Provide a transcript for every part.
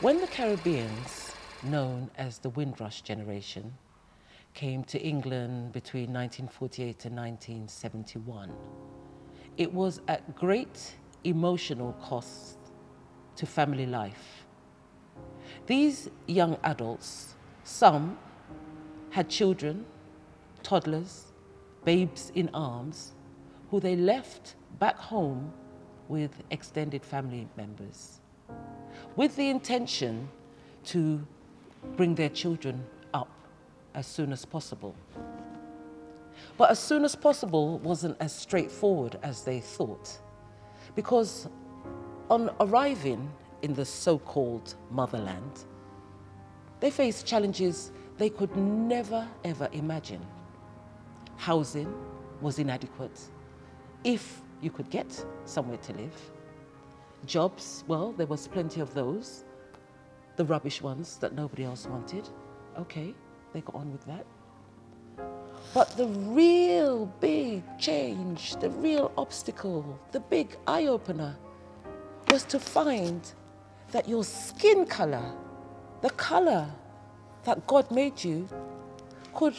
When the Caribbeans, known as the Windrush generation, came to England between 1948 and 1971, it was at great emotional cost to family life. These young adults, some had children, toddlers, babes in arms, who they left back home with extended family members, with the intention to bring their children up as soon as possible. But as soon as possible wasn't as straightforward as they thought, because on arriving in the so-called motherland, they faced challenges they could never ever imagine. Housing was inadequate, if you could get somewhere to live. Jobs, well, there was plenty of those. The rubbish ones that nobody else wanted. Okay, they got on with that. But the real big change, the real obstacle, the big eye-opener was to find that your skin color, the color that God made you, could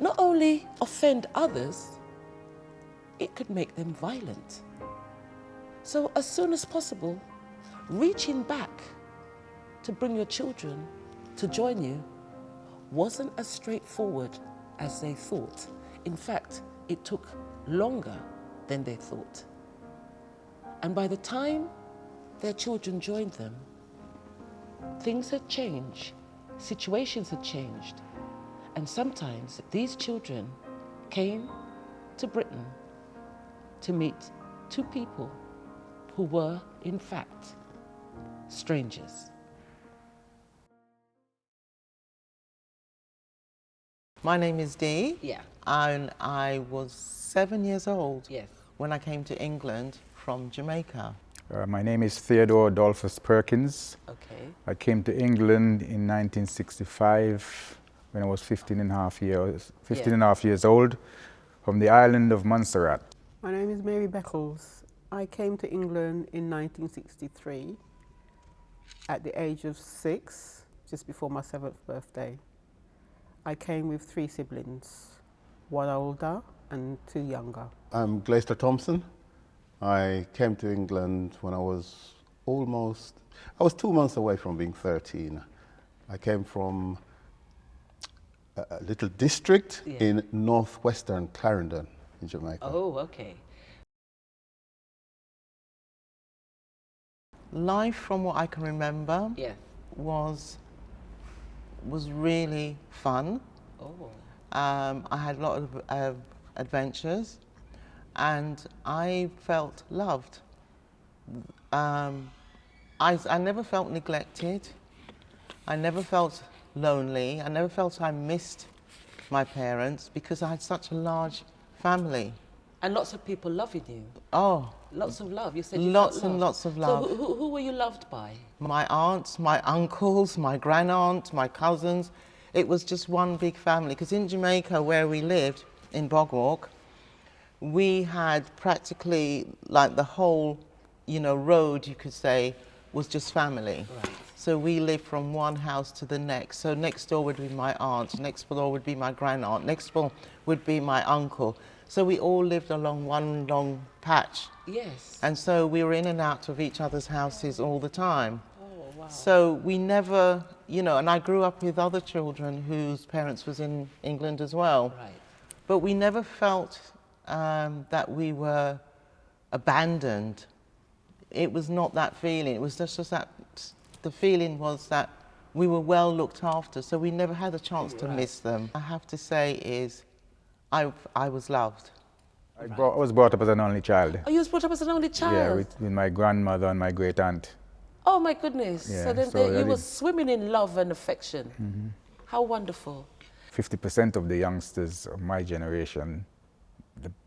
not only offend others, it could make them violent. So as soon as possible, reaching back to bring your children to join you wasn't as straightforward as they thought. In fact, it took longer than they thought. And by the time their children joined them, things had changed, situations had changed, and sometimes these children came to Britain to meet two people who were, in fact, strangers. My name is Dee. Yeah. And I was 7 years old Yes. when I came to England from Jamaica. My name is Theodore Adolphus Perkins. Okay. I came to England in 1965 when I was 15 and a half years old from the island of Montserrat. My name is Mary Beckles. I came to England in 1963 at the age of 6, just before my 7th birthday. I came with 3 siblings, 1 older and 2 younger. I'm Glaister Thompson. I came to England when I was 2 months away from being 13. I came from a little district in northwestern Clarendon in Jamaica. Oh, okay. Life, from what I can remember, was really fun. Oh. I had a lot of adventures, and I felt loved. I never felt neglected. I never felt lonely. I never felt I missed my parents because I had such a large family. And lots of people loving you. Oh. Lots of love. You said you lots felt and loved. lots of love. So who were you loved by? My aunts, my uncles, my grandaunt, my cousins. It was just one big family. Because in Jamaica, where we lived, in Bogwalk, we had practically like the whole, road, you could say, was just family. Right. So we lived from one house to the next. So next door would be my aunt, next door would be my grandaunt, next door would be my uncle. So we all lived along one long patch. Yes. And so we were in and out of each other's houses all the time. Oh, wow. So we never, and I grew up with other children whose parents was in England as well. Right. But we never felt that we were abandoned. It was not that feeling. It was just that the feeling was that we were well looked after, so we never had a chance to miss them. I have to say is, I was loved. I was brought up as an only child. Oh, you was brought up as an only child? Yeah, with my grandmother and my great aunt. Oh my goodness. Yeah, so then you were swimming in love and affection. Mm-hmm. How wonderful. 50% of the youngsters of my generation,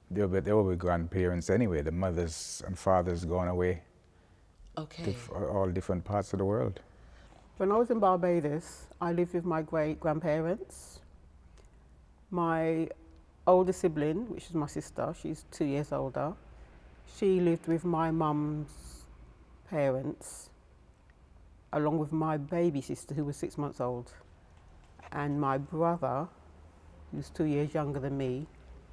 they were with grandparents anyway. The mothers and fathers gone away Okay. to all different parts of the world. When I was in Barbados, I lived with my great-grandparents. My older sibling, which is my sister, she's 2 years older, she lived with my mum's parents along with my baby sister, who was 6 months old, and my brother, who's 2 years younger than me.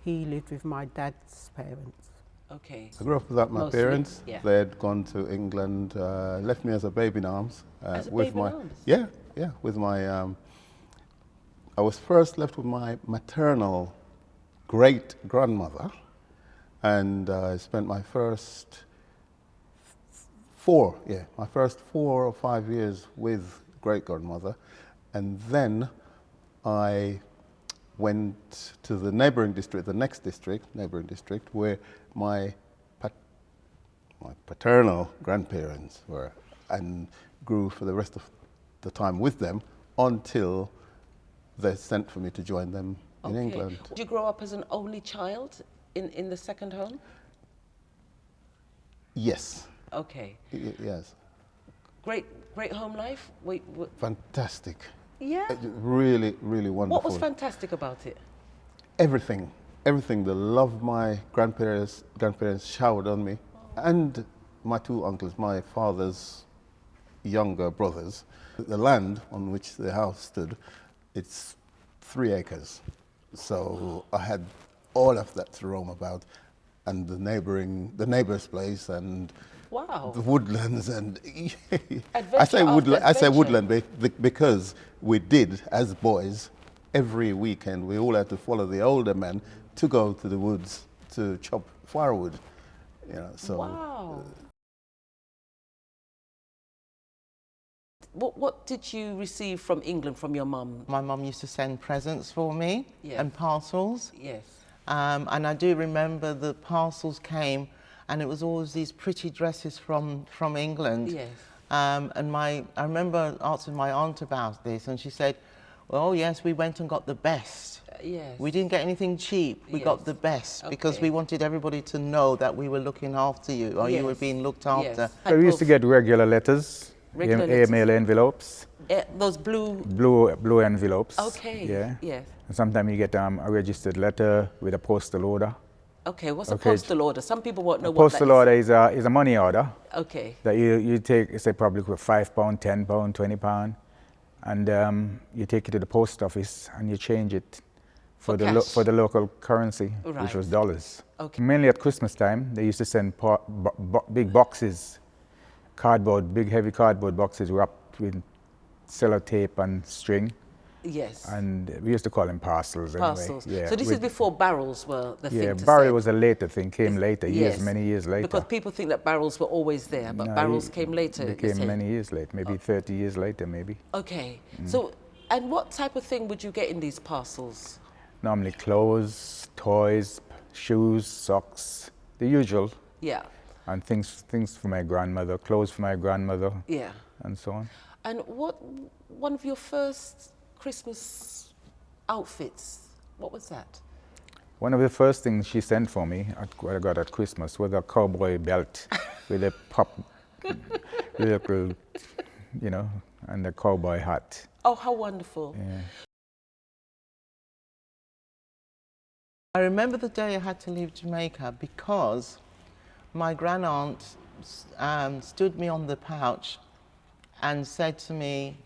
He lived with my dad's parents. Okay. I grew up without my Mostly, parents. yeah. They had gone to England, left me as a baby in arms. As a with baby in my, arms? Yeah, yeah. With my, I was first left with my maternal great grandmother, and I spent my first four or 5 years with great grandmother, and then I went to the neighboring district, the next district, neighboring district, where my paternal grandparents were, and grew for the rest of the time with them until they sent for me to join them in England. Did you grow up as an only child in the second home? Yes. Okay. Yes. Great home life? Fantastic. Yeah? Really, really wonderful. What was fantastic about it? Everything. Everything. The love my grandparents showered on me, and my two uncles, my father's younger brothers. The land on which the house stood, it's 3 acres. So I had all of that to roam about, and the neighbor's place, and Wow. the woodlands, and Adventure I say after woodland because we did, as boys, every weekend we all had to follow the older men to go to the woods to chop firewood. You know, so. Wow. What did you receive from England from your mum? My mum used to send presents for me Yes. and parcels. Yes. And I do remember the parcels came, and it was always these pretty dresses from England. Yes. And I remember asking my aunt about this, and she said, well, yes, we went and got the best. Yes. We didn't get anything cheap. We got Yes. the best because Okay. we wanted everybody to know that we were looking after you, or you were Yes. being looked after. Yes. So we used to get regular letters, Regular email envelopes, those blue. blue envelopes. Okay. Yeah. Yes. And sometimes you get a registered letter with a postal order. Okay. What's a Okay. postal order? Some people won't know A what postal that order is a money order Okay. that you take, say probably for £5, £10, £20, and you take it to the post office and you change it For the cash? for the local currency, Right. which was dollars. Okay. Mainly at Christmas time, they used to send big boxes, big heavy cardboard boxes wrapped with sellotape and string, Yes. and we used to call them parcels anyway. Parcels. Yeah, So this is before barrels were the yeah, thing to barrel send. was a later thing, came later, Yes. many years later. Because people think that barrels were always there, but No, barrels came later. They you came say. many years later, maybe 30 years later, maybe. Okay. So, and what type of thing would you get in these parcels? Normally clothes, toys, shoes, socks, the usual, Yeah. and things for my grandmother, clothes for my grandmother, Yeah. and so on. And what one of your first Christmas outfits? What was that? One of the first things she sent for me, what I got at Christmas, was a cowboy belt with a little, and a cowboy hat. Oh, how wonderful! Yeah. I remember the day I had to leave Jamaica because my grandaunt stood me on the pouch and said to me,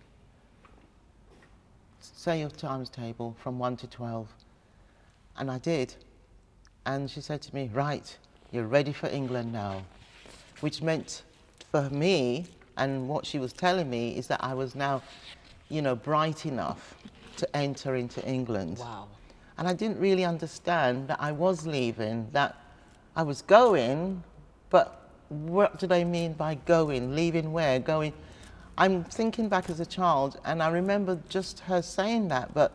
say your times table from 1 to 12. And I did. And she said to me, right, you're ready for England now. Which meant for me, and what she was telling me, is that I was now, bright enough to enter into England. Wow. And I didn't really understand that I was leaving, that I was going, but what do they mean by going? Leaving where? Going? I'm thinking back as a child, and I remember just her saying that, but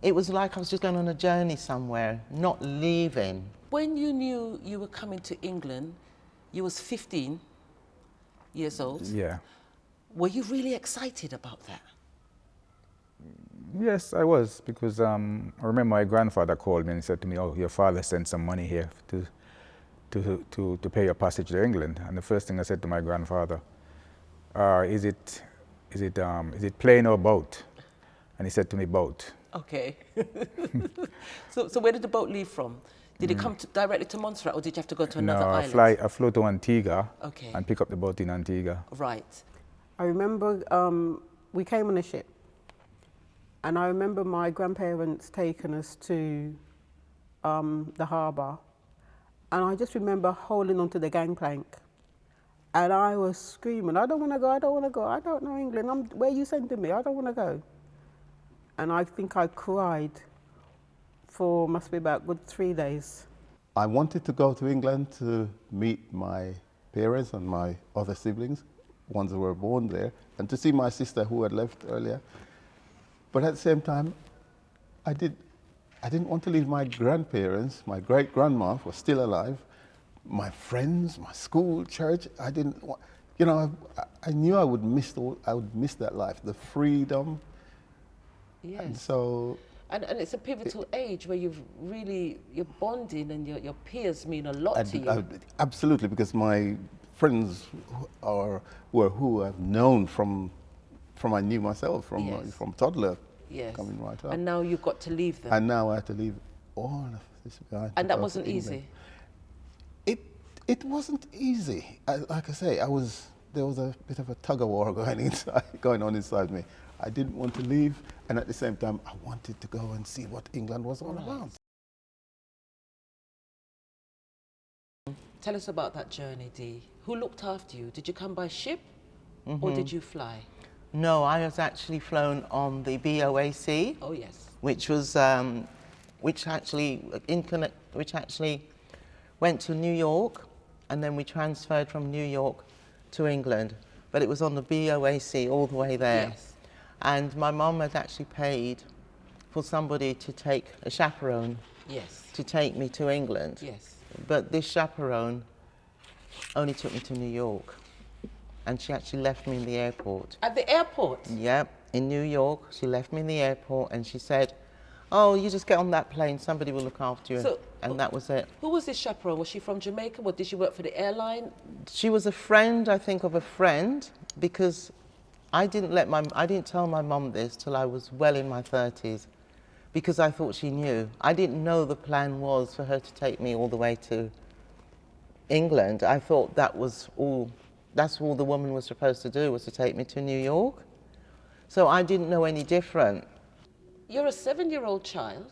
it was like I was just going on a journey somewhere, not leaving. When you knew you were coming to England, you was 15 years old. Yeah. Were you really excited about that? Yes, I was, because I remember my grandfather called me and said to me, "Oh, your father sent some money here to pay your passage to England." And the first thing I said to my grandfather, is it plane or boat? And he said to me, boat. Okay. So where did the boat leave from? Did it come directly to Montserrat, or did you have to go to another No, island? I flew to Antigua Okay. and pick up the boat in Antigua. Right. I remember we came on a ship, and I remember my grandparents taking us to the harbour, and I just remember holding onto the gangplank, and I was screaming, I don't want to go, I don't want to go, I don't know England, where are you sending me, I don't want to go. And I think I cried for, must be about good 3 days. I wanted to go to England to meet my parents and my other siblings, ones who were born there, and to see my sister who had left earlier. But at the same time, I didn't want to leave my grandparents. My great-grandma was still alive, my friends, my school, church. I didn't want, you know, I knew I would miss that life, the freedom. Yes. And so, and it's a pivotal age where you're bonding, and your peers mean a lot to you. Absolutely, because my friends were who I've known from I knew myself, from toddler, yes. coming right up. And now you've got to leave them. And now I had to leave all of this behind. And that wasn't easy? It wasn't easy. Like I say, there was a bit of a tug of war going on inside me. I didn't want to leave, and at the same time, I wanted to go and see what England was all about. Tell us about that journey, Dee. Who looked after you? Did you come by ship, or did you fly? No, I was actually flown on the BOAC. Oh yes. Which was, which actually went to New York, and then we transferred from New York to England. But it was on the BOAC all the way there. Yes. And my mum had actually paid for somebody to take a chaperone. Yes. To take me to England. Yes. But this chaperone only took me to New York, and she actually left me in the airport. At the airport? Yep, in New York. She left me in the airport, and she said, oh, you just get on that plane, somebody will look after you. So, and that was it. Who was this chaperone? Was she from Jamaica, or did she work for the airline? She was a friend, I think, of a friend, because I didn't tell my mum this till I was well in my 30s, because I thought she knew. I didn't know the plan was for her to take me all the way to England. I thought that's all the woman was supposed to do, was to take me to New York. So I didn't know any different. You're a 7-year-old child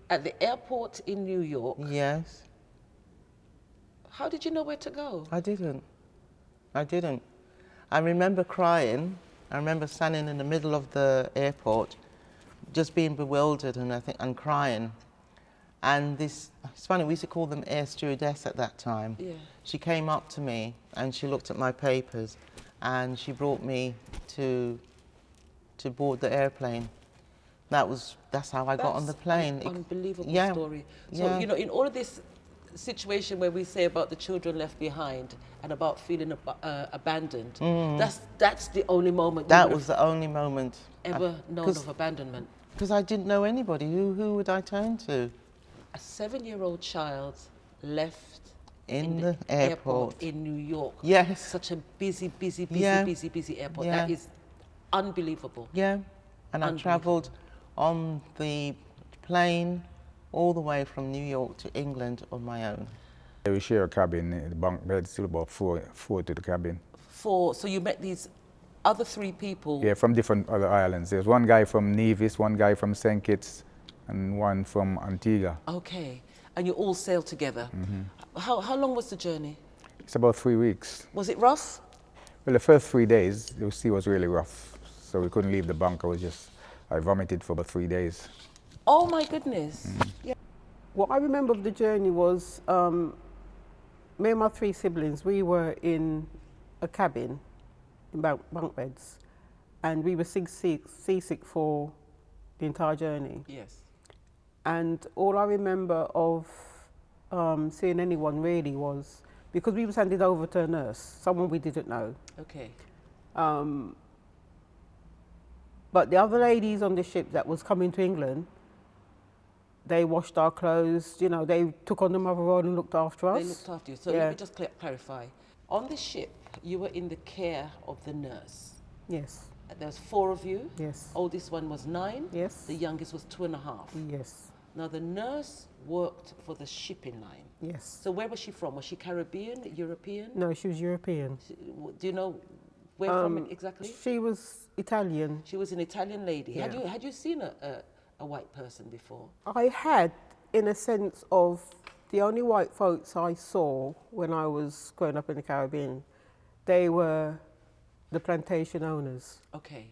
at the airport in New York. Yes. How did you know where to go? I didn't. I remember crying. I remember standing in the middle of the airport, just being bewildered and crying. And it's funny, we used to call them air stewardess at that time. Yeah. She came up to me and she looked at my papers, and she brought me to board the airplane. That's how I got on the plane. An unbelievable Yeah. story. So, Yeah. you know, in all of this situation where we say about the children left behind and about feeling abandoned, that's the only moment That was the only moment ever known of abandonment. Because I didn't know anybody. Who would I turn to? A 7-year-old child left In the airport in New York. Yes. Such a busy Yeah. airport. Yeah. That is unbelievable. Yeah, and I travelled on the plane all the way from New York to England on my own. We share a cabin, the bunk bed, still about four to the cabin. So you met these other 3 people? Yeah, from different other islands. There's one guy from Nevis, one guy from St. Kitts, and one from Antigua. Okay, and you all sailed together. How long was the journey? It's about 3 weeks. Was it rough? Well, the first 3 days, the sea was really rough, so we couldn't leave the bunk. I vomited for about 3 days. Oh my goodness. Yeah. What I remember of the journey was me and my 3 siblings, we were in a cabin, in bunk beds, and we were seasick for the entire journey. Yes. And all I remember of seeing anyone really was, because we was handed over to a nurse, someone we didn't know. Okay. But the other ladies on the ship that was coming to England, they washed our clothes, you know, they took on the mother role and looked after us. They looked after you. So Yeah. let me just clarify. On the ship, you were in the care of the nurse. Yes, There was 4 of you. yes, Oldest one was 9. Yes. The youngest was 2.5. yes, Now the nurse worked for the shipping line. yes. So where was she from? Was she Caribbean, European? No, she was European. Do you know Where from exactly? She was Italian. She was an Italian lady. Yeah. Had you seen a white person before? I had, in a sense of, the only white folks I saw when I was growing up in the Caribbean, they were the plantation owners Okay.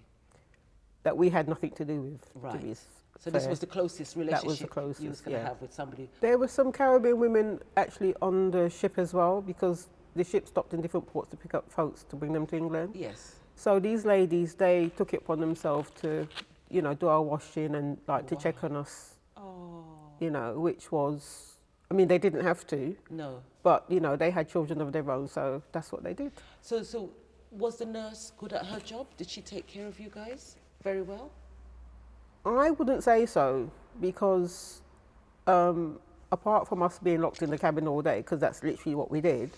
that we had nothing to do with. Right. To be So this fair. was the closest relationship That was the closest, you was going to yeah. have with somebody. There were some Caribbean women actually on the ship as well, because the ship stopped in different ports to pick up folks to bring them to England. Yes. So these ladies, they took it upon themselves to, you know, do our washing and like to check on us, Oh. you know, which was, I mean, they didn't have to, No. but, you know, they had children of their own, so that's what they did. So was the nurse good at her job? Did she take care of you guys very well? I wouldn't say so, because apart from us being locked in the cabin all day, because that's literally what we did,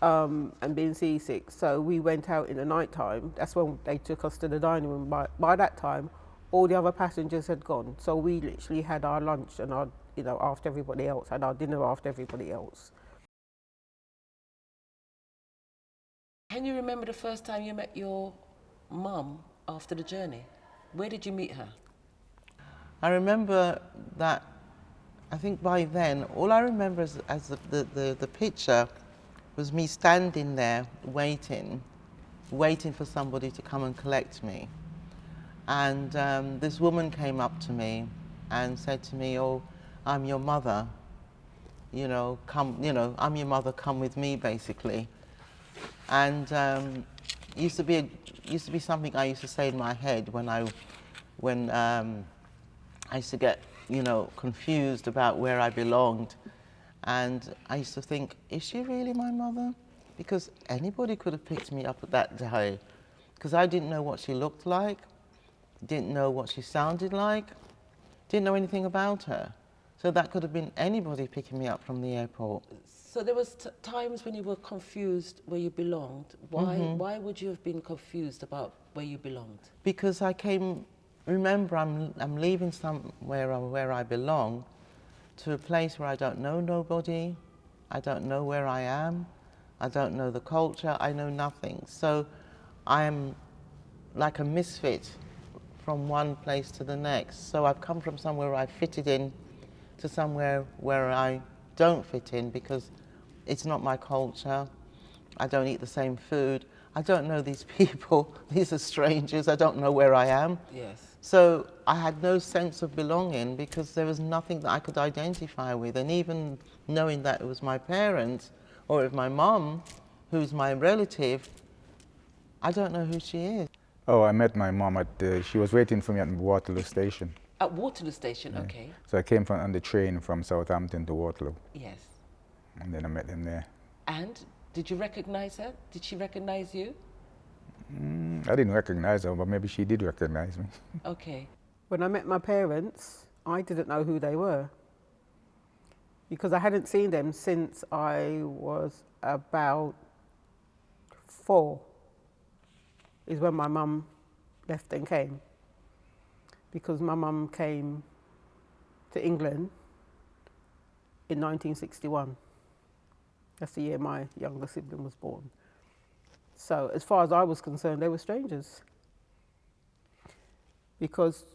and being seasick, so we went out in the night time. That's when they took us to the dining room. By that time, all the other passengers had gone, so we literally had our lunch and our, you know, after everybody else, had our dinner after everybody else. Can you remember the first time you met your mum after the journey? Where did you meet her? I remember that, I think by then, all I remember as the picture was me standing there waiting for somebody to come and collect me. And this woman came up to me and said to me, "Oh, I'm your mother. You know, come, you know, I'm your mother, come with me," basically. And used to be something I used to say in my head when I used to get, you know, confused about where I belonged. And I used to think, is she really my mother? Because anybody could have picked me up at that day. Because I didn't know what she looked like, didn't know what she sounded like, didn't know anything about her. So that could have been anybody picking me up from the airport. So there was times when you were confused where you belonged. Why would you have been confused about where you belonged? Because I came, remember, I'm leaving somewhere where I belong to a place where I don't know nobody, I don't know where I am, I don't know the culture, I know nothing. So I'm like a misfit from one place to the next. So I've come from somewhere I fitted in to somewhere where I don't fit in because it's not my culture. I don't eat the same food. I don't know these people. These are strangers. I don't know where I am. Yes. So I had no sense of belonging because there was nothing that I could identify with. And even knowing that it was my parents or if my mom, who's my relative, I don't know who she is. Oh, I met my mom at, she was waiting for me at Waterloo Station. At Waterloo Station, Yeah. okay. So I came on the train from Southampton to Waterloo, Yes. and then I met them there. And did you recognize her? Did she recognize you? I didn't recognize her, but maybe she did recognize me. Okay. When I met my parents, I didn't know who they were, because I hadn't seen them since I was about 4, is when my mum left and came. Because my mum came to England in 1961. That's the year my younger sibling was born. So as far as I was concerned, they were strangers. Because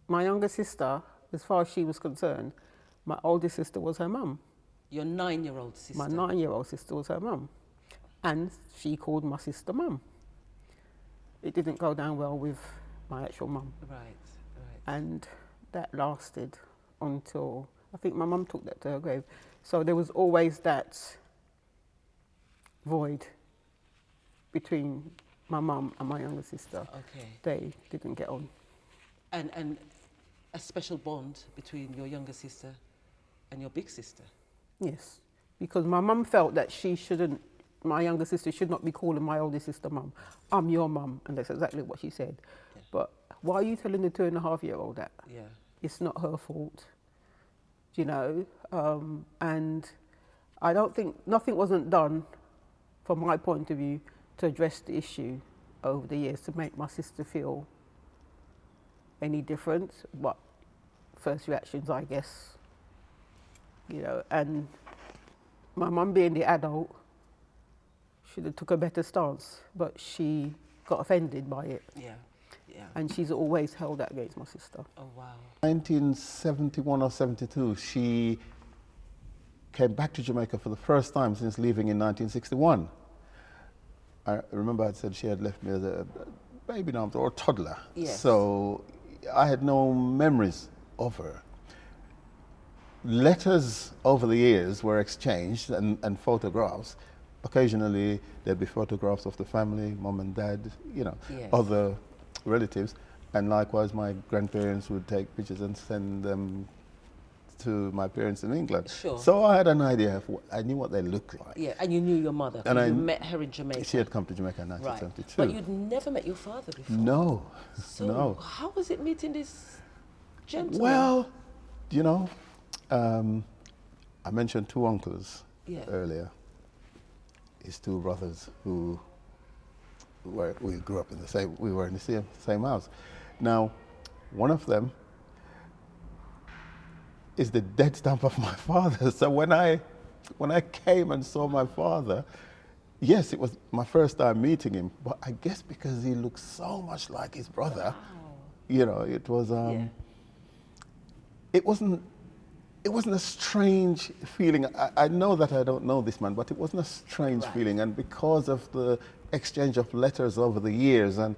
my younger sister, as far as she was concerned, my older sister was her mum. Your 9-year-old sister. My 9-year-old sister was her mum. And she called my sister mum. It didn't go down well with my actual mum. Right, right. And that lasted until, I think my mum took that to her grave. So there was always that void between my mum and my younger sister. Okay. They didn't get on. And a special bond between your younger sister and your big sister. Yes, because my mum felt that she shouldn't, my younger sister should not be calling my older sister mum. I'm your mum, and that's exactly what she said. Yeah. But why are you telling the 2.5-year-old that? Yeah. It's not her fault, you know. And I don't think, nothing wasn't done from my point of view to address the issue over the years to make my sister feel any different. But first reactions, I guess, you know, and my mum being the adult should have took a better stance, but she got offended by it. Yeah. Yeah. And she's always held that against my sister. Oh, wow. 1971 or 72, she came back to Jamaica for the first time since leaving in 1961. I remember I said she had left me as a baby now, or a toddler. Yes. So I had no memories of her. Letters over the years were exchanged and photographs. Occasionally there'd be photographs of the family, mom and dad, you know, Yes. other relatives. And likewise my grandparents would take pictures and send them to my parents in England. Sure. So I had an idea of I knew what they looked like. Yeah, and you knew your mother, 'cause And you I- met her in Jamaica. She had come to Jamaica in Right. 1972. But you'd never met your father before. No, So no. how was it meeting this gentleman? Well, you know, I mentioned two uncles Yeah. earlier. His two brothers who we grew up in the same, we were in the same house. Now, one of them is the dead stamp of my father. So when I came and saw my father, yes, it was my first time meeting him, but I guess because he looked so much like his brother, you know, it was, Yeah. it wasn't a strange feeling. I know that I don't know this man, but it wasn't a strange Right. feeling. And because of the exchange of letters over the years, and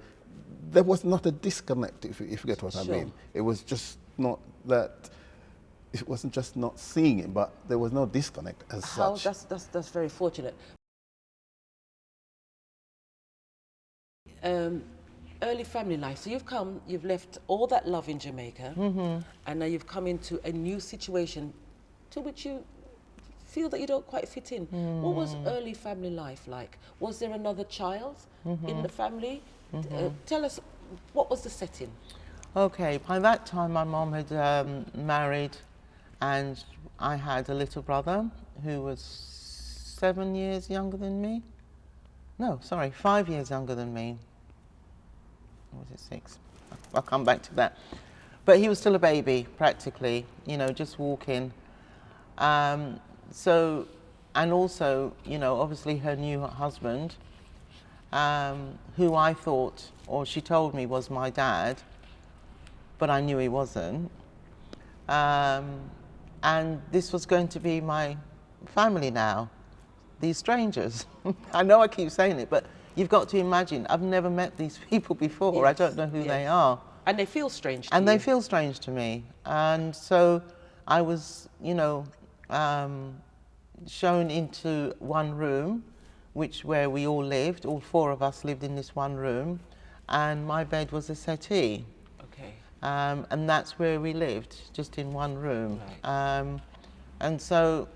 there was not a disconnect, if you get what I Sure. mean. It was just not that, it wasn't just not seeing him, but there was no disconnect as How, such. that's very fortunate. Early family life. So you've left all that love in Jamaica, and now you've come into a new situation to which you feel that you don't quite fit in. What was early family life like? Was there another child in the family? Tell us, what was the setting? Okay, by that time my mom had married, and I had a little brother who was 7 years younger than me. No, sorry, 5 years younger than me. Or was it 6? I'll come back to that. But he was still a baby, practically, you know, just walking. So, and also, you know, obviously her new husband, who I thought, or she told me was my dad, but I knew he wasn't. And this was going to be my family now, these strangers. I know I keep saying it, but you've got to imagine, I've never met these people before. I Yes, don't know who they yes. are. And they feel strange to And you. they feel strange to me. And so I was, you know, shown into one room, where we all lived. All four of us lived in this one room. And my bed was a settee. Okay. And that's where we lived, just in one room. Right. And so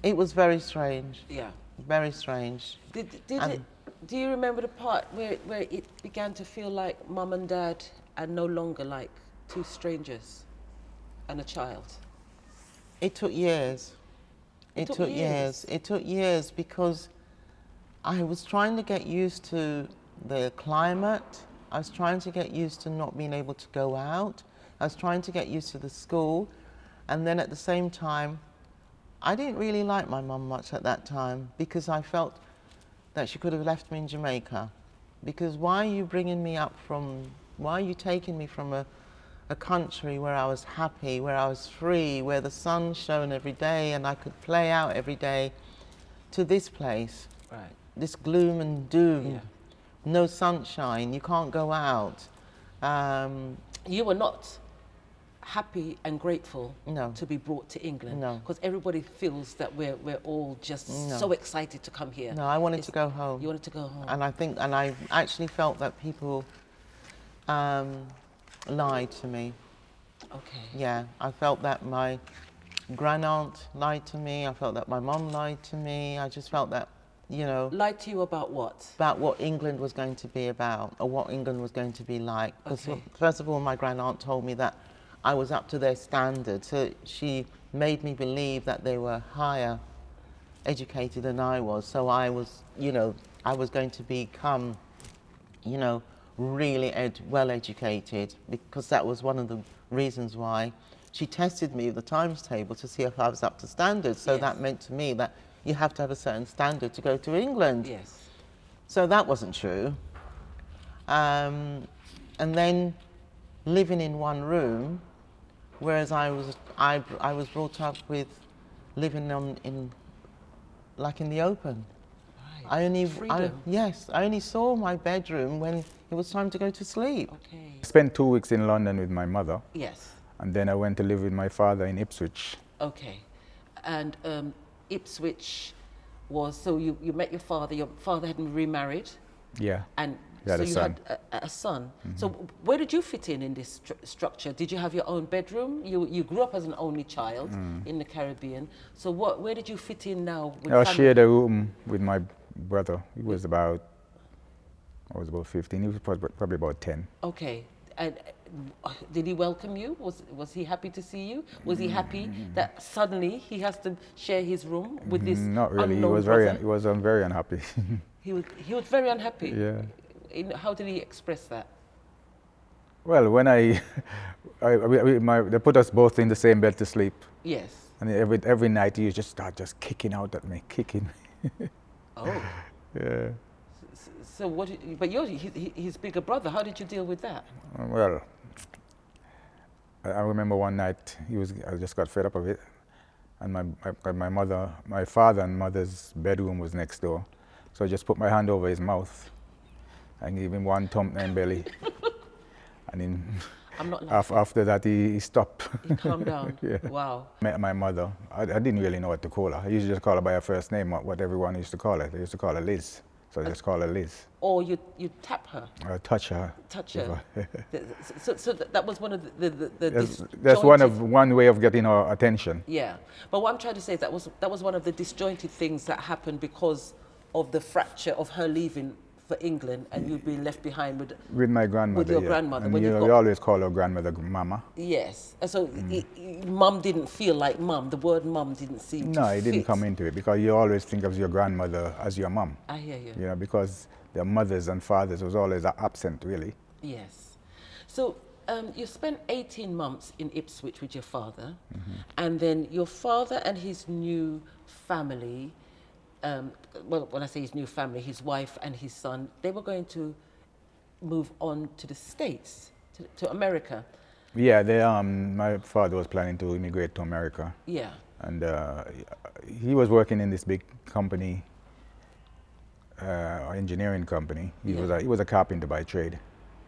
it was very strange, Yeah. very strange. Do you remember the part where it began to feel like mum and dad are no longer like two strangers and a child? It took years. It took years. It took years because I was trying to get used to the climate. I was trying to get used to not being able to go out. I was trying to get used to the school. And then at the same time, I didn't really like my mum much at that time because I felt that she could have left me in Jamaica. Because why are you bringing me up why are you taking me from a country where I was happy, where I was free, where the sun shone every day and I could play out every day, to this place, Right. this gloom and doom, Yeah. no sunshine, you can't go out. You were not happy and grateful No. to be brought to England. No. Because everybody feels that we're all just No. so excited to come here. No, I wanted to go home. You wanted to go home. And I actually felt that people lied to me. Okay. Yeah, I felt that my grandaunt lied to me. I felt that my mum lied to me. I just felt that, you know, Lied to you about what? about what England was going to be about, or what England was going to be like. Because Okay. first of all, my grandaunt told me that I was up to their standard. So she made me believe that they were higher educated than I was. So I was, you know, I was going to become, you know, really well educated, because that was one of the reasons why she tested me with the times table to see if I was up to standard. So Yes. that meant to me that you have to have a certain standard to go to England. Yes. So that wasn't true. And then living in one room, whereas I was brought up with living in the open. Right. Freedom. Yes, I only saw my bedroom when it was time to go to sleep. Okay. I spent 2 weeks in London with my mother, Yes. and then I went to live with my father in Ipswich. Okay. And Ipswich was, so you met your father hadn't remarried, Yeah. and He had so a you son. had a son. So where did you fit in this structure? Did you have your own bedroom? You grew up as an only child in the Caribbean. So where did you fit in now? With I family? shared a room with my brother. I was about 15. He was probably about 10. Okay. And did he welcome you? Was he happy to see you? Was he happy that suddenly he has to share his room with this Not really. He unknown was brother? very unhappy. He was very unhappy. Yeah. How did he express that? Well, when they put us both in the same bed to sleep, Yes. and every night he just start kicking out at me, kicking. Oh. Yeah. So what? But you're his bigger brother. How did you deal with that? Well, I remember one night I just got fed up of it, and my father and mother's bedroom was next door, so I just put my hand over his mouth and gave him one thumbnail belly, and then I'm not laughing. after that he stopped. He calmed down. Yeah. Wow. Met my mother. I didn't really know what to call her. I used to just call her by her first name, what everyone used to call her. They used to call her Liz, so I just call her Liz. Or you tap her. I touch her. Touch her. So that was one of the That's one way of getting her attention. Yeah, but what I'm trying to say is that was one of the disjointed things that happened because of the fracture of her leaving for England and you being left behind with my grandmother. With your yeah. grandmother. And when we always call her grandmother Mama. Yes, and so mum didn't feel like mum. The word mum didn't seem to No, fit. it didn't come into it because you always think of your grandmother as your mum. I hear you. You know, because their mothers and fathers was always absent, really. Yes. So you spent 18 months in Ipswich with your father, and then your father and his new family, well, when I say his new family, his wife and his son, they were going to move on to the States, to America. Yeah, my father was planning to immigrate to America. Yeah. And he was working in this big company, engineering company. He was a carpenter by trade.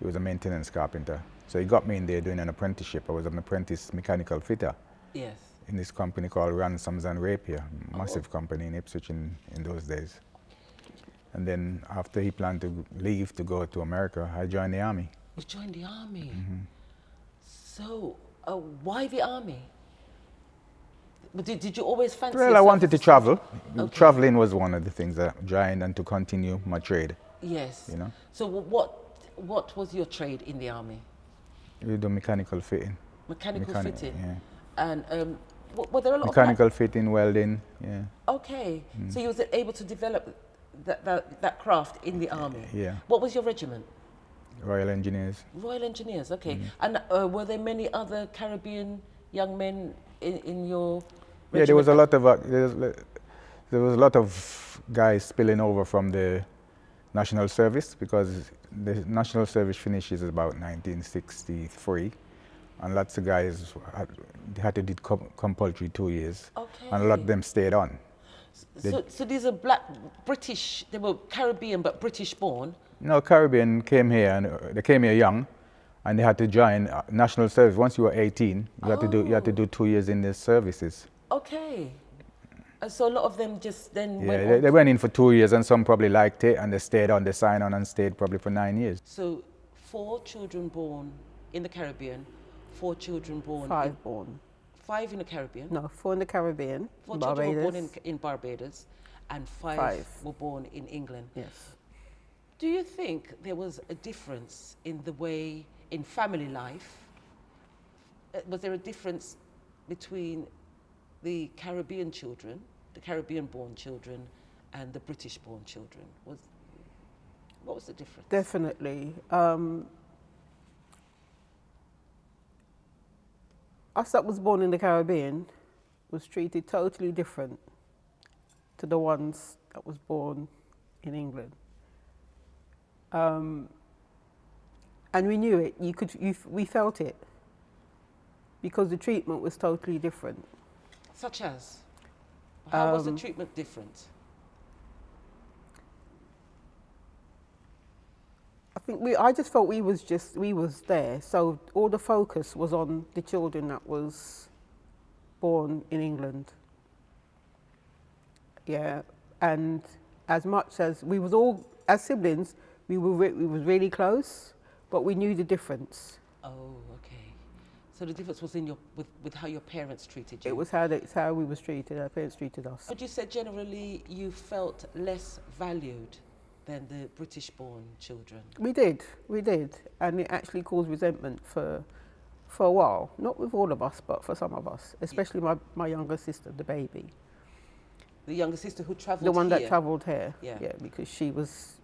He was a maintenance carpenter. So he got me in there doing an apprenticeship. I was an apprentice mechanical fitter. Yes. In this company called Ransoms and Rapier, massive company in Ipswich in those days. And then after he planned to leave to go to America, I joined the army. You joined the army. So why the army? Did you always fancy Well, I yourself wanted to as- travel. Okay. Traveling was one of the things that I joined and to continue my trade. Yes. You know? So what was your trade in the army? We do mechanical fitting. Mechanical fitting. Yeah. And were there a lot Mechanical fitting, welding, yeah. Okay. So you was able to develop that craft in the army. Yeah. What was your regiment? Royal Engineers. Royal Engineers. Okay. And were there many other Caribbean young men in your regiment? Yeah, there was a lot of there was a lot of guys spilling over from the National Service because the National Service finishes about 1963, and lots of guys had to do compulsory 2 years, Okay. and a lot of them stayed on. So these are black British. They were Caribbean but British born. No, Caribbean came here and they came here young, and they had to join National Service. Once you were 18, you had to do 2 years in the services. Okay. And so a lot of them just then Yeah, went on. they went in for 2 years, and some probably liked it, and they stayed on. They signed on and stayed probably for 9 years. So 4 children born in the Caribbean, 4 children born. 5 born. 5 in the Caribbean. No, 4 in the Caribbean, 4 children were born Barbados. in Barbados, and 5 5. were born in England. Yes. Do you think there was a difference in the way, in family life? Was there a difference between the Caribbean children, the Caribbean-born children, and the British-born children? What was the difference? Definitely. Us that was born in the Caribbean was treated totally different to the ones that was born in England. And we knew it. We felt it because the treatment was totally different. Such as? How was the treatment different? I just felt we was there. So all the focus was on the children that was born in England. Yeah, and as much as we was all, as siblings, we was really close, but we knew the difference. Oh, okay. So the difference was in with how your parents treated you? It was it's how we was treated, our parents treated us. But you said generally you felt less valued than the British-born children. We did, and it actually caused resentment for a while. Not with all of us, but for some of us, especially my younger sister, the baby. The younger sister who travelled The one here? that travelled here, Yeah, because she was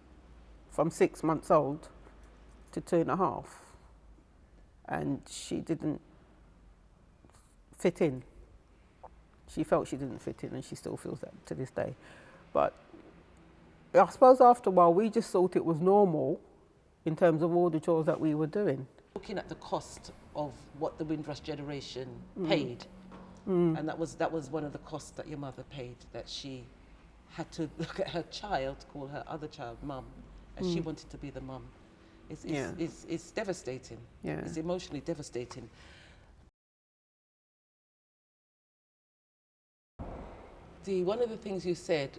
from 6 months old to 2.5, and she didn't fit in. She felt she didn't fit in, and she still feels that to this day. But I suppose after a while, we just thought it was normal in terms of all the chores that we were doing. Looking at the cost of what the Windrush generation paid, and that was one of the costs that your mother paid, that she had to look at her child, call her other child mum, and she wanted to be the mum. It's devastating. Yeah. It's emotionally devastating. One of the things you said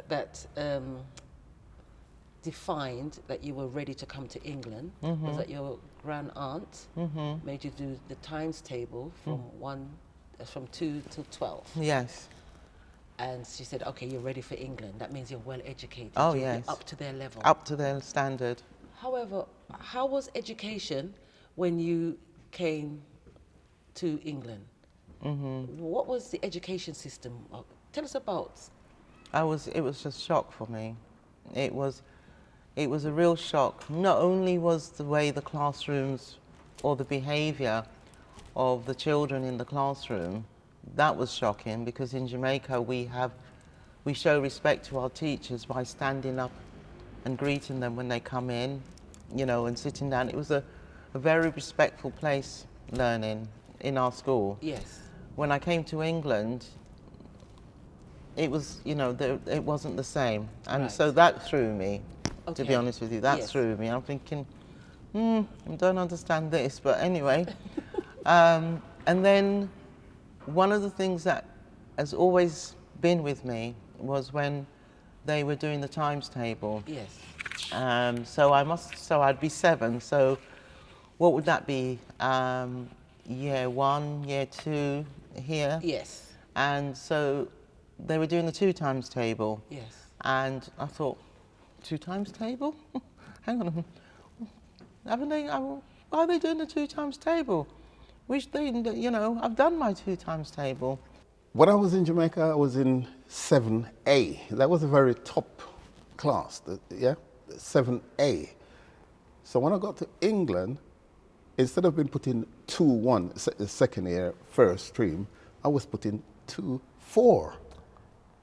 that defined that you were ready to come to England was that your grand aunt made you do the times table from 2 till 12. Yes. And she said, okay, you're ready for England. That means you're well educated. Oh, You'll yes. be up to their level. Up to their standard. However, how was education when you came to England? What was the education system? Tell us about. It was just shock for me. It was a real shock. Not only was the way the classrooms or the behavior of the children in the classroom, that was shocking, because in Jamaica we show respect to our teachers by standing up and greeting them when they come in, you know, and sitting down. It was a very respectful place, learning in our school. Yes. When I came to England, it was, you know, it wasn't the same. And so that threw me, to be honest with you. That threw me. I'm thinking, I don't understand this, but anyway. And then one of the things that has always been with me was when they were doing the times table. Yes. So I'd be 7. So what would that be? Year 1, year 2 here. Yes. And so they were doing the 2 times table. Yes. And I thought, 2 times table? Hang on a minute. Haven't they? Why are they doing the 2 times table? Which they, you know, I've done my 2 times table. When I was in Jamaica, I was in 7A. That was a very top class, 7A. So when I got to England, instead of being put in 2-1, second year, first stream, I was put in 2-4.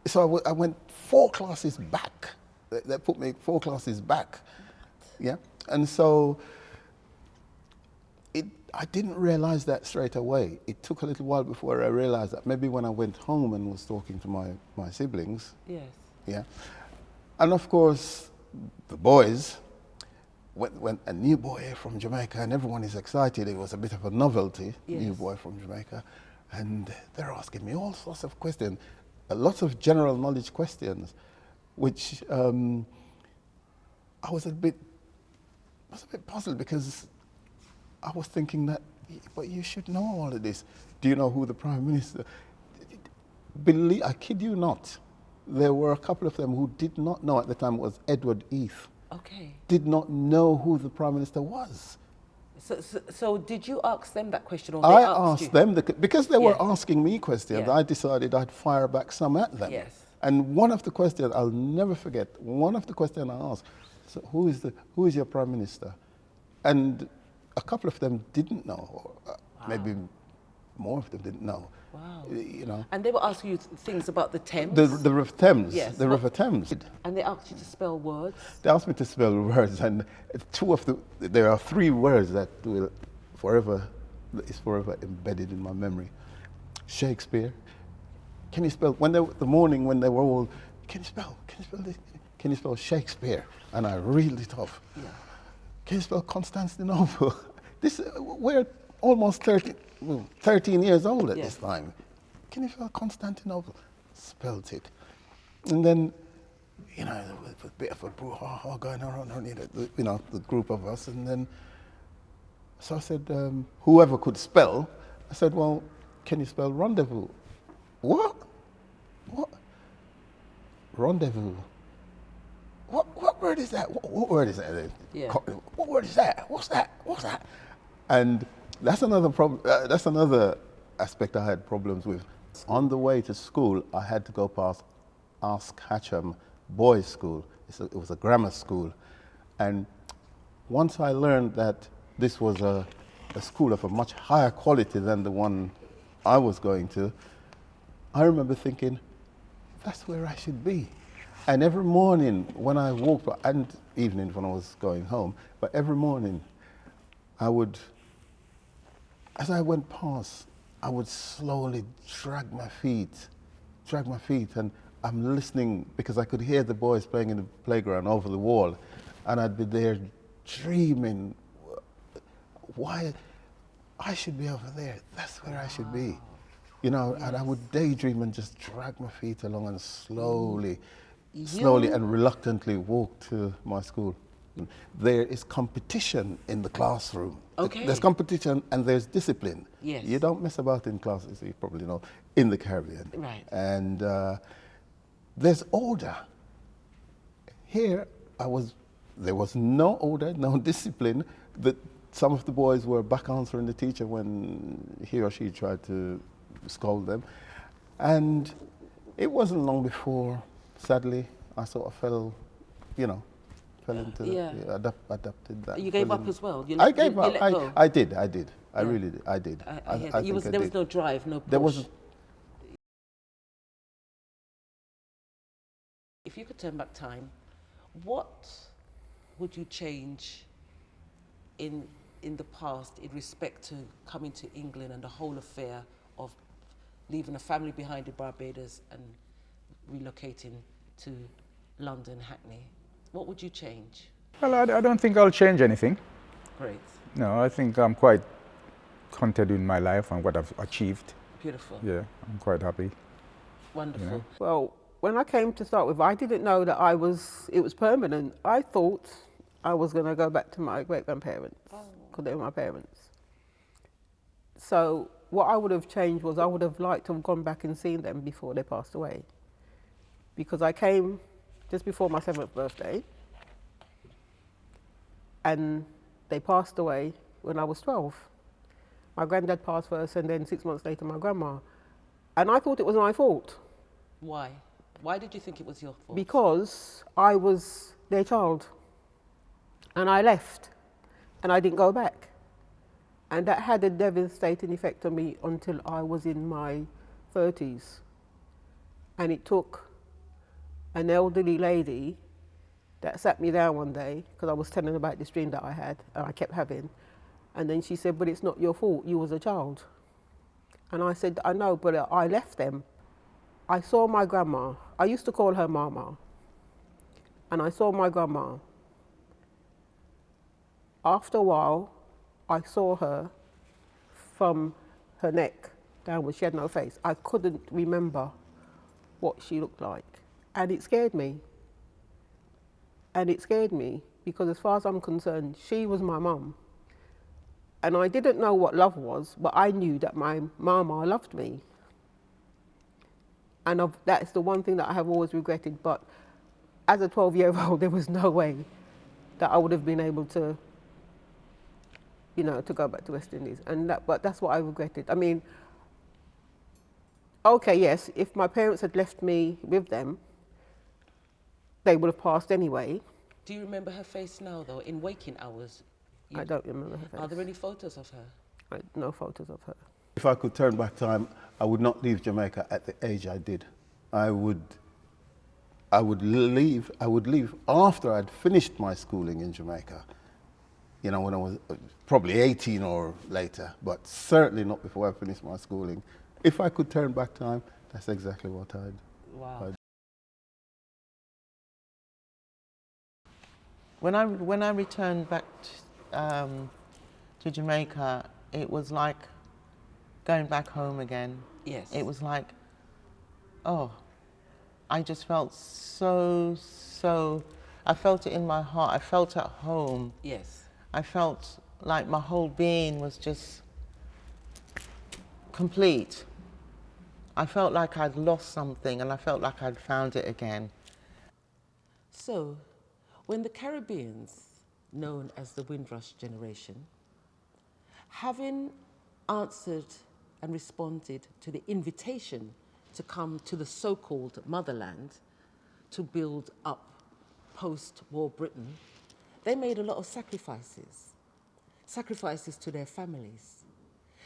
So I went 4 classes back. They put me 4 classes back. Yeah, and so I didn't realize that straight away. It took a little while before I realized that. Maybe when I went home and was talking to my siblings. Yes. Yeah, and of course, the boys. When a new boy from Jamaica, and everyone is excited, it was a bit of a novelty, new boy from Jamaica, and they're asking me all sorts of questions, lots of general knowledge questions, which I was a bit puzzled, because I was thinking that, but you should know all of this. Do you know who the Prime Minister? I kid you not, there were a couple of them who did not know at the time. It was Edward Heath. Okay. Did not know who the Prime Minister was. So did you ask them that question, or I they asked asked you? them, because they were asking me questions, Yeah. I decided I'd fire back some at them. Yes. And one of the questions, I'll never forget, one of the questions I asked, so who is your Prime Minister? And a couple of them didn't know, or maybe more of them didn't know. Wow. You know, And they were asking you things about the Thames? the River Thames. Yes. The River Thames. And they asked you to spell words? They asked me to spell words, and there are 3 words that is forever embedded in my memory. Shakespeare. Can you spell, the morning when they were all, can you spell this? Can you spell Shakespeare? And I reeled it off. Yeah. Can you spell Constantinople? We're almost 13 years old at this time. Can you spell Constantinople? Spelt it. And then, you know, there was a bit of a brouhaha going on, you know, the group of us. And then, so I said, whoever could spell, I said, well, can you spell rendezvous? What? Rendezvous? What word is that? What word is that? Yeah. What word is that? What's that? And that's another problem. That's another aspect I had problems with. On the way to school, I had to go past Ask Hatcham Boys' School. It was a grammar school. And once I learned that this was a school of a much higher quality than the one I was going to, I remember thinking, that's where I should be. And every morning when I walked, and evenings when I was going home, but every morning I would, as I went past, I would slowly drag my feet, and I'm listening because I could hear the boys playing in the playground over the wall, and I'd be there dreaming, why I should be over there, that's where I should be. You know, and I would daydream and just drag my feet along and slowly and reluctantly walk to my school. There is competition in the classroom. Okay. There's competition and there's discipline. Yes. You don't mess about in classes, you probably know, in the Caribbean. Right. And there's order. Here, there was no order, no discipline. Some of the boys were back answering the teacher when he or she tried to scold them. And it wasn't long before, sadly, I sort of fell into adapted that. You gave up as well? I gave up. let go? I did. I really did. I did. I hear that. There was no drive, no push. There was. If you could turn back time, what would you change in the past in respect to coming to England and the whole affair of leaving a family behind in Barbados and relocating to London, Hackney? What would you change? Well, I don't think I'll change anything. Great. No, I think I'm quite content in my life and what I've achieved. Beautiful. Yeah, I'm quite happy. Wonderful. You know? Well, when I came to start with, I didn't know that it was permanent. I thought I was going to go back to my great-grandparents because they were my parents. So what I would have changed was I would have liked to have gone back and seen them before they passed away. Because I came just before my 7th birthday and they passed away when I was 12. My granddad passed first and then 6 months later my grandma. And I thought it was my fault. Why? Why did you think it was your fault? Because I was their child and I left and I didn't go back. And that had a devastating effect on me until I was in my 30s. And it took an elderly lady that sat me down one day, because I was telling about this dream that I had, and I kept having. And then she said, but it's not your fault, you was a child. And I said, I know, but I left them. I saw my grandma. I used to call her Mama. And I saw my grandma. After a while, I saw her from her neck downwards. She had no face. I couldn't remember what she looked like. And it scared me. And it scared me because as far as I'm concerned, she was my mum. And I didn't know what love was, but I knew that my mama loved me. And that's the one thing that I have always regretted. But as a 12-year-old, there was no way that I would have been able to, you know, to go back to West Indies. But that's what I regretted. I mean, okay, yes, if my parents had left me with them, they would have passed anyway. Do you remember her face now, though, in waking hours? I don't remember her face. Are there any photos of her? No photos of her. If I could turn back time, I would not leave Jamaica at the age I did. I would leave after I'd finished my schooling in Jamaica. You know, when I was probably 18 or later, but certainly not before I finished my schooling. If I could turn back time, that's exactly what I'd. Wow. When I returned back to Jamaica, it was like going back home again. Yes. It was like, oh, I just felt so, I felt it in my heart. I felt at home. Yes. I felt like my whole being was just complete. I felt like I'd lost something and I felt like I'd found it again. So, when the Caribbeans, known as the Windrush generation, having answered and responded to the invitation to come to the so-called motherland to build up post-war Britain, they made a lot of sacrifices to their families.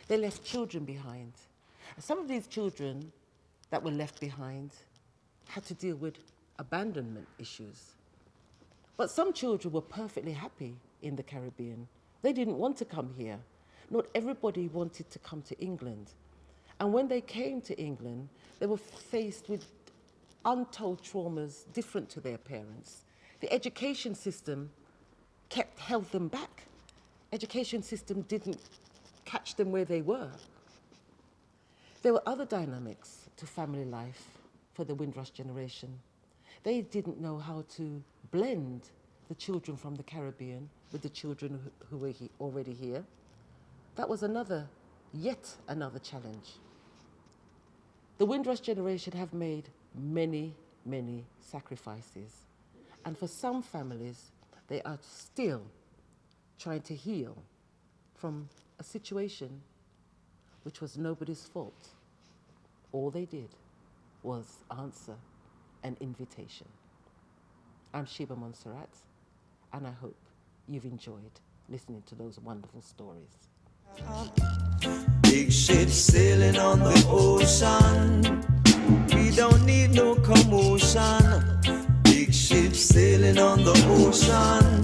They left children behind. And some of these children that were left behind had to deal with abandonment issues. But some children were perfectly happy in the Caribbean. They didn't want to come here. Not everybody wanted to come to England. And when they came to England, they were faced with untold traumas different to their parents. The education system held them back. Education system didn't catch them where they were. There were other dynamics to family life for the Windrush generation. They didn't know how to blend the children from the Caribbean with the children who were already here. That was yet another challenge. The Windrush generation have made many, many sacrifices. And for some families, they are still trying to heal from a situation which was nobody's fault. All they did was answer an invitation. I'm Sheba Montserrat, and I hope you've enjoyed listening to those wonderful stories. Big ships sailing on the ocean. We don't need no commotion. Big ships sailing on the ocean.